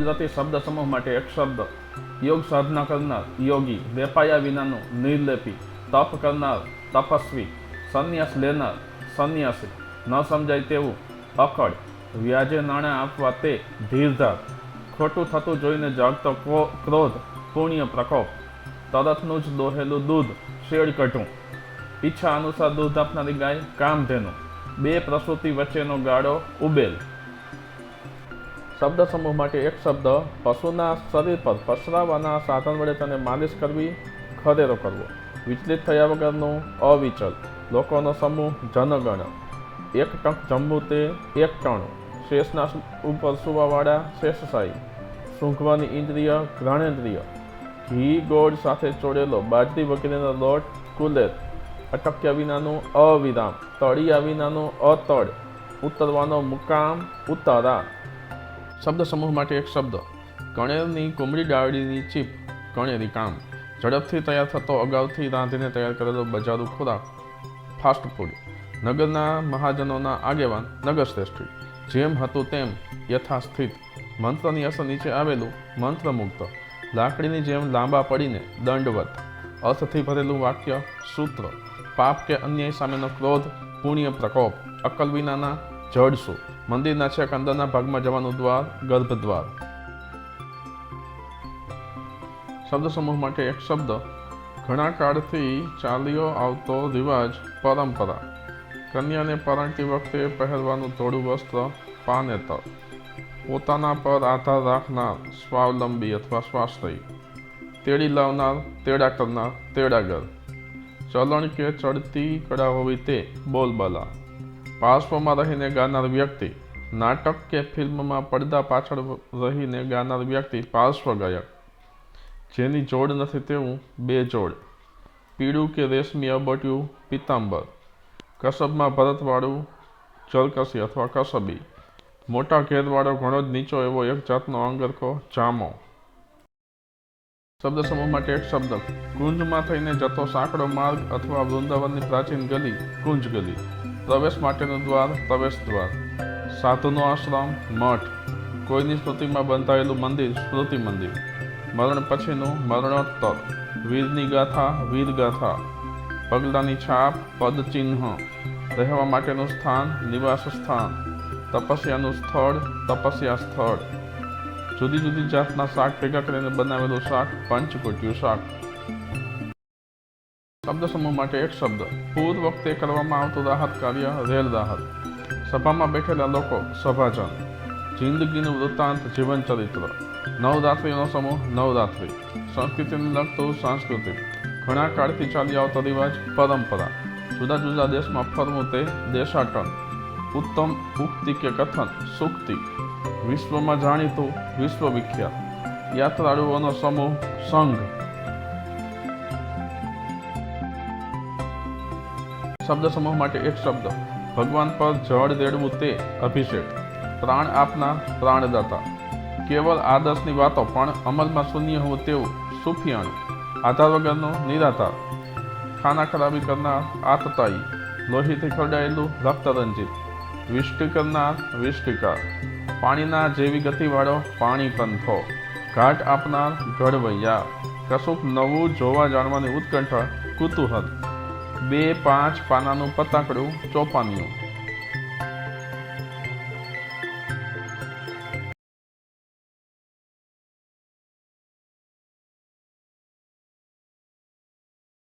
ગુજરાતી શબ્દ સમૂહ માટે એક શબ્દ યોગ સાધના કરનાર યોગી, વેપાયા વિનાનું નિર્લેપી, તપ કરનાર તપસ્વી, સંન્યાસ લેનાર સંન્યાસી, ન સમજાય તેવું અકળ, વ્યાજે નાણાં આપવા તે ધીરધાર, ખોટું થતું જોઈને જાગતો ક્રોધ પુણ્ય પ્રકોપ, તરતનું જ દોહેલું દૂધ શેડ કઢું, ઈચ્છા અનુસાર દૂધ આપનારી ગાય કામધેનુ, બે પ્રસૂતિ વચ્ચેનો ગાળો ઉબેલ. શબ્દ સમૂહ માટે એક શબ્દ પશુના શરીર પર પસરાવાના સાધન વડે તેને માલિશ કરવી, ખરેરો કરવો, વિચલિત થયા વગરનું અવિચલ, લોકોનો સમૂહ જનગણ, એક ટંક જમવું તે એક ટણું, શેષના ઉપર સુવાવાળા શેષશાહી, સૂંઘવાની ઇન્દ્રિય ઘ્રાણેન્દ્રિય, ઘી ગોળ સાથે ચોળેલો બાજરી વગેરેનો લોટ કુલેર, અટક્યા વિનાનું અવિરામ, તળિયા વિનાનું અતળ, ઉતરવાનો મુકામ ઉતારા. શબ્દ સમૂહ માટે એક શબ્દ કણેરની કુમળી ડાળીની ચીપ, કણેરી કામ, ઝડપથી તૈયાર થતો અગાઉથી રાંધીને તૈયાર કરેલો બજારું ખોરાક, ફાસ્ટ ફૂડ, નગરના મહાજનોના આગેવાન નગરશ્રેષ્ઠી, જેમ હતું તેમ યથાસ્થિત, મંત્રની અસર નીચે આવેલું મંત્રમુગ્ધ, લાકડીની જેમ લાંબા પડીને દંડવત, અર્થથી ભરેલું વાક્ય સૂત્ર, પાપ કે અન્યાય સામેનો ક્રોધ પુણ્ય પ્રકોપ, અક્કલ વિનાના જડસુ, મંદિરના છેક અંદરના ભાગમાં જવાનું દ્વાર ગર્ભદ્વાર. શબ્દ સમૂહ માટે એક શબ્દ ઘણા કાળથી ચાલ્યો આવતો રિવાજ પરંપરા, કન્યાને પરણતી વખતે પહેરવાનું ધોળું વસ્ત્ર પાનેતર, પોતાના પર આધાર રાખનાર સ્વાવલંબી અથવા સ્વાશ્રયી, તેડી લાવનાર તેડા કરનાર તેડાગર, ચલણ કે ચડતી કળા હોવી તે બોલબાલા, પાર્શ્વમાં રહીને ગાનાર વ્યક્તિ, નાટક કે ફિલ્મમાં પડદા પાછળ રહીને ગાનાર વ્યક્તિ પાર્શ્વ ગાયક, જેની જોડ નથી તેવું બેજોડ, પીળું કે રેશમી અબટ્યું પિત્તાંબર, કસબમાં ભરતવાળું જરકસી અથવા કસબી, મોટા ઘેરવાળો ઘણો જ નીચો એવો એક જાતનો અંગરખો જામો. શબ્દ સમૂહ માટે એક શબ્દ કુંજમાં થઈને જતો સાંકડો માર્ગ અથવા વૃંદાવનની પ્રાચીન ગલી કુંજ ગલી, પ્રવેશ માટેનું દ્વાર પ્રવેશ દ્વાર, સાધુનો આશ્રમ મઠ, કોઈની સ્મૃતિમાં બંધાયેલું મંદિર સ્મૃતિ મંદિર, મરણ પછીનું મરણોત્તર, વીરની ગાથા વીર ગાથા, પગલાની છાપ પદચિહ્ન, રહેવા માટેનું સ્થાન નિવાસ સ્થાન, તપસ્યાનું સ્થળ તપસ્યા સ્થળ, જુદી જુદી જાતના શાક ભેગા કરીને બનાવેલું શાક પંચકોટ્યું શાક. શબ્દ સમૂહ માટે એક શબ્દ પૂર વખતે કરવામાં આવતું રાહત કાર્ય રેલ રાહત, સભામાં બેઠેલા લોકો સભાજન, જિંદગીનું વૃત્તાંત જીવન ચરિત્ર, નવરાત્રિનો સમૂહ નવરાત્રિ, સંસ્કૃતિને લગતું સાંસ્કૃતિક, ઘણા કાળથી ચાલી આવતો રિવાજ પરંપરા, જુદા જુદા દેશમાં ફરવું તે દેશાટન, ઉત્તમ ઉક્તિ કે કથન સૂક્તિ, વિશ્વમાં જાણીતું વિશ્વવિખ્યાત, યાત્રાળુઓનો સમૂહ સંઘ. શબ્દ સમૂહ માટે એક શબ્દ ભગવાન પર જળ રેડવું તે અભિષેક, પ્રાણ આપનાર પ્રાણદાતા, કેવળ આદર્શની વાતો પણ અમલમાં શૂન્ય હોવું તેવું સુફિયાણું, આધાર વગરનો નિરાધાર, ખાના ખરાબી કરનાર આતતાયી, લોહીથી ખરડાયેલું રક્તરંજિત, વિષ્ટિ કરનાર વિષ્ટિકાર, પાણીના જેવી ગતિવાળો પાણી પંથો, ઘાટ આપનાર ઘડવૈયા, કશુંક નવું જોવા જાણવાની ઉત્કંઠા કુતૂહલ, 2-5 પાનાનું પતાકડું ચોપાનિયું,